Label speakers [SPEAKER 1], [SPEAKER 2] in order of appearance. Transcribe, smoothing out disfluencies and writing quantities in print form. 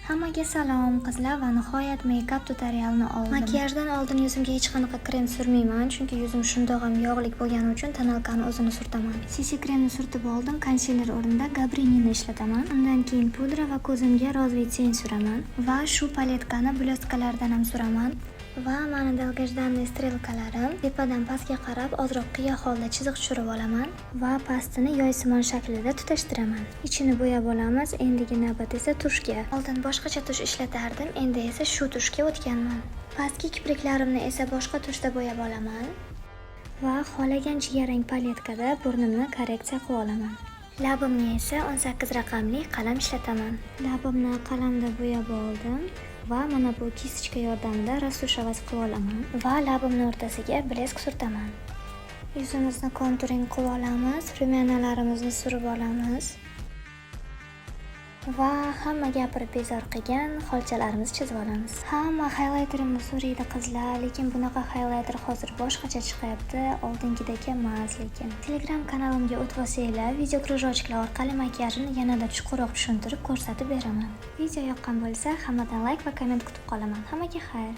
[SPEAKER 1] Hammaga salom qizlar va nihoyat make-up tutorialini oldim. Makiyajdan oldin yuzimga hech qanaqa krem surmayman, chunki yuzim shundoq ham yog'lik bo'lgani uchun tonalkani o'zini surtaman. CC kremni surtib oldim, konsiler o'rnida Gabrinini ishlataman. Undan keyin pudra va ko'zimga rozvitsen suraman va shu paletkani blyoskalardan ham suraman. Va mana dolgajdanniy strelkalarim. Tepadan pastga qarab ozroq qiya holda chiziq tushirib olaman va pastini yoysimon shaklida tutashtiraman. Ichini bo'yab olamiz. Endigi navbat esa tushga. Oldin boshqacha tush ishlatardim, endi esa shu tushga o'tganman. Pastki kipriklarimni esa boshqa tushda bo'yab olaman va xohlagan jigarrang paletkada burnimni korreksiya qilib olaman. Labimga esa 18 raqamli qalam ishlataman. Labimni qalamda bo'yab oldim. Va mana bu kisichka yordamida rastushevaz qilib olaman va labimni o'rtasiga blesk surtaman. Yuzimizni konturing qilib olamiz, rumyanalarimizni surib olamiz va hamma gapirib bezor qilgan xolchalarimizni chizib olamiz. Hamma highlighterni so'raydi qizlar, lekin bunaqa highlighter hozir boshqacha chiqyapti, oldingidek emas lekin. Telegram kanalimga o'tib olsanglar, video krujoklar orqali makiyajni yanada chuqurroq tushuntirib ko'rsatib beraman. Video yoqqan bo'lsa, hammadan like va komment kutib qolaman. Hammaga xayr.